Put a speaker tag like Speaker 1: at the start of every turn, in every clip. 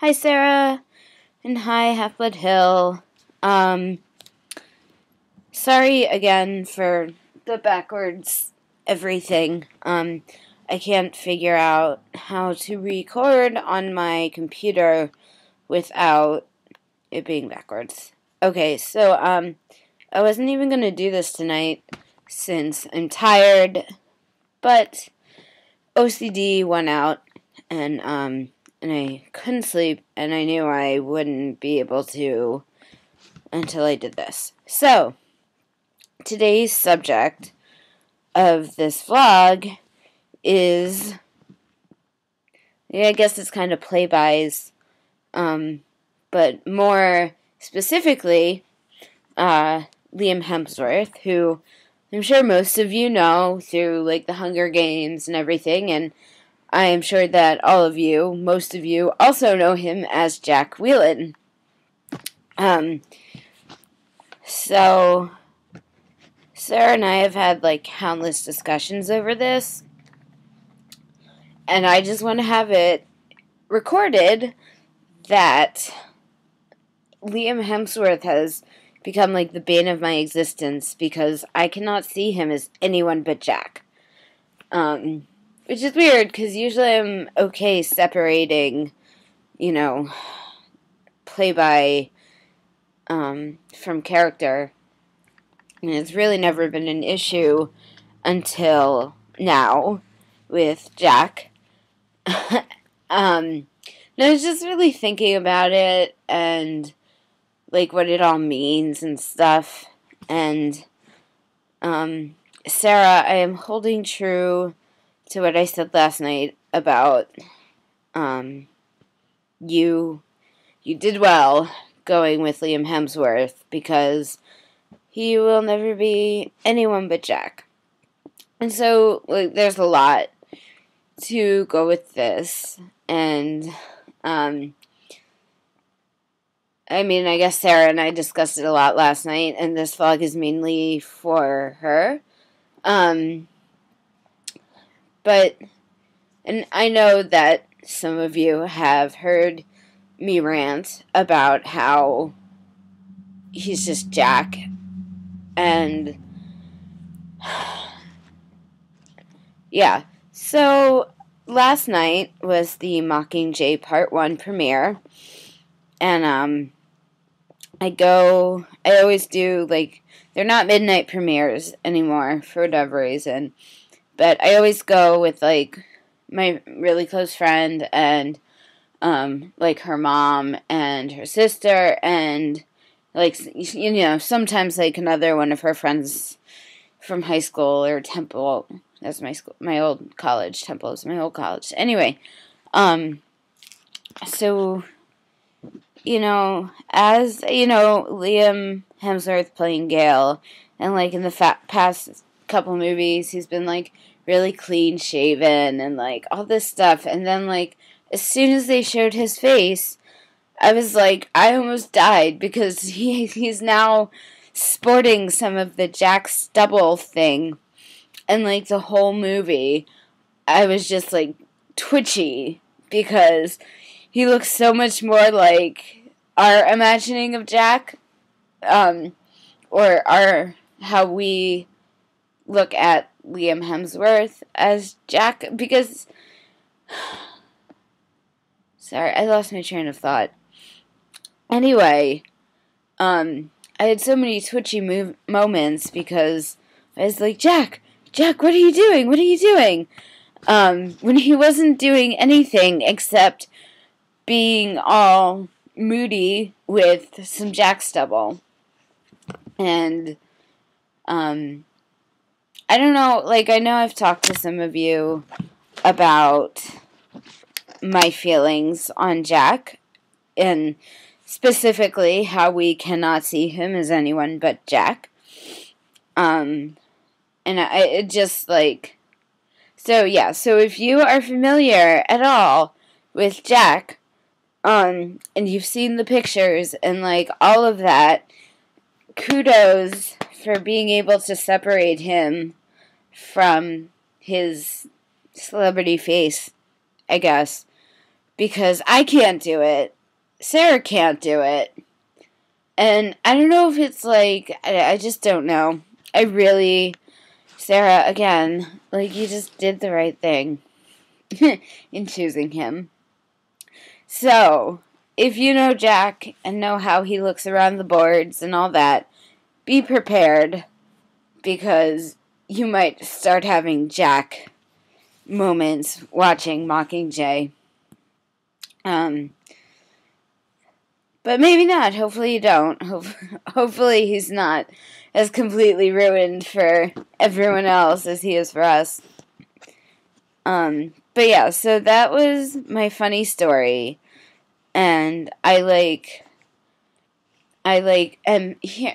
Speaker 1: Hi, Sarah, and hi, Half-Blood Hill. Sorry again for the backwards everything. I can't figure out how to record on my computer without it being backwards. Okay, so, I wasn't even gonna do this tonight since I'm tired, but OCD won out, and I couldn't sleep, and I knew I wouldn't be able to until I did this. So, today's subject of this vlog is, I guess it's kind of playbys, but more specifically, Liam Hemsworth, who I'm sure most of you know through, like, the Hunger Games and everything, and I am sure that most of you, also know him as Jack Wheelan. So, Sarah and I have had, like, countless discussions over this, and I just want to have it recorded that Liam Hemsworth has become, like, the bane of my existence because I cannot see him as anyone but Jack. Which is weird, because usually I'm okay separating, play-by, from character. And it's really never been an issue until now with Jack. I was just really thinking about it and, like, what it all means and stuff. And, Sarah, I am holding true to what I said last night about, you did well going with Liam Hemsworth because he will never be anyone but Jack. And so, like, there's a lot to go with this, and, I guess Sarah and I discussed it a lot last night, and this vlog is mainly for her. But, and I know that some of you have heard me rant about how he's just Jack, and, yeah. So, last night was the Mockingjay Part 1 premiere, and, I always do, like, they're not midnight premieres anymore, for whatever reason, but I always go with, like, my really close friend, and, like, her mom, and her sister, and, like, sometimes, like, another one of her friends from high school, or Temple. That's my school, my old college. Temple is my old college. Anyway, so, as, Liam Hemsworth playing Gale, and, like, in the past couple movies, he's been, like, really clean shaven, and, like, all this stuff, and then, like, as soon as they showed his face, I was like, I almost died, because he's now sporting some of the Jack stubble thing, and, like, the whole movie, I was just, like, twitchy, because he looks so much more like our imagining of Jack, or how we look at Liam Hemsworth as Jack, because, sorry, I lost my train of thought. Anyway, I had so many twitchy moments because I was like, Jack, what are you doing? What are you doing? When he wasn't doing anything except being all moody with some Jack stubble. And, I don't know, like, I know I've talked to some of you about my feelings on Jack, and specifically how we cannot see him as anyone but Jack. And it just, like, so if you are familiar at all with Jack, and you've seen the pictures and, like, all of that, kudos for being able to separate him from his celebrity face, I guess. because I can't do it. Sarah can't do it. And I don't know if it's like, I just don't know. Sarah, again, like, you just did the right thing in choosing him. So, if you know Jack and know how he looks around the boards and all that, be prepared, because you might start having Jack moments watching Mockingjay. But maybe not. Hopefully you don't. Hopefully he's not as completely ruined for everyone else as he is for us. But yeah, so that was my funny story. And I am here,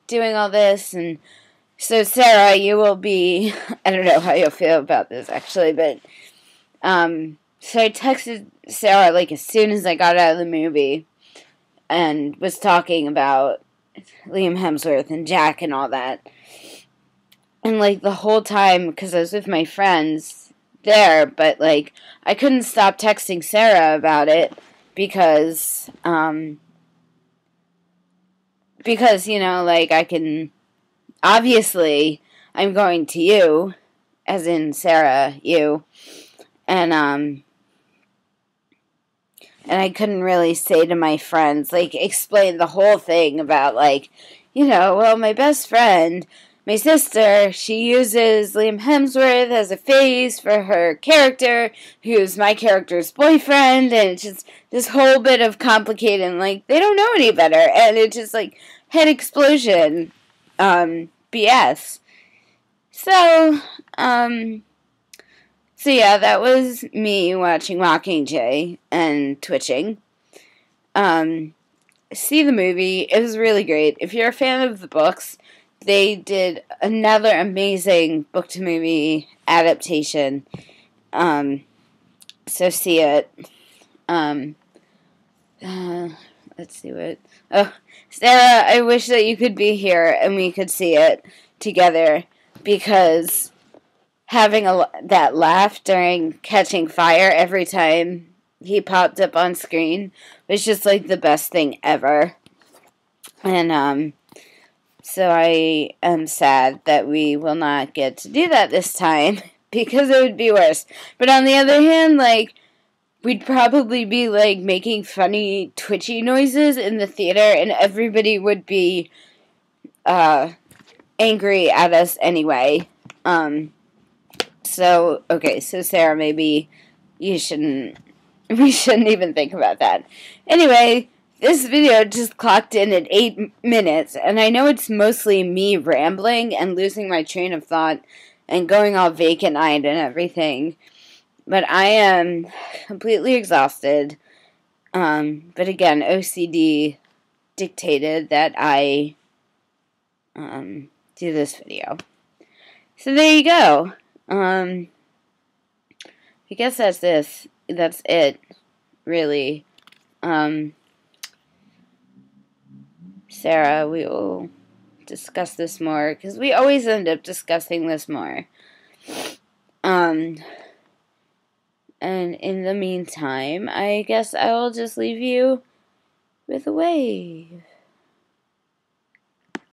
Speaker 1: doing all this, and so Sarah, you will be, I don't know how you'll feel about this actually, but, so I texted Sarah, as soon as I got out of the movie, and was talking about Liam Hemsworth and Jack and all that. And, the whole time, because I was with my friends there, but, I couldn't stop texting Sarah about it, because, I can, obviously, I'm going to you, as in Sarah, you, and I couldn't really say to my friends, explain the whole thing about, my best friend, my sister, she uses Liam Hemsworth as a face for her character, who's my character's boyfriend, and it's just this whole bit of complicated, they don't know any better, and it's just, head explosion, BS. So yeah, that was me watching Mockingjay and twitching. See the movie. It was really great. If you're a fan of the books, they did another amazing book-to-movie adaptation. So see it. Let's see what... Oh, Sarah, I wish that you could be here and we could see it together, because having that laugh during Catching Fire every time he popped up on screen was just the best thing ever. And so I am sad that we will not get to do that this time, because it would be worse. But on the other hand, we'd probably be making funny twitchy noises in the theater, and everybody would be angry at us anyway. So Sarah, maybe we shouldn't even think about that. Anyway, this video just clocked in at 8 minutes, and I know it's mostly me rambling and losing my train of thought and going all vacant-eyed and everything, but I am completely exhausted. But again, OCD dictated that I do this video. So there you go. I guess that's it, really. Sarah, we will discuss this more, because we always end up discussing this more. And in the meantime, I guess I will just leave you with a wave.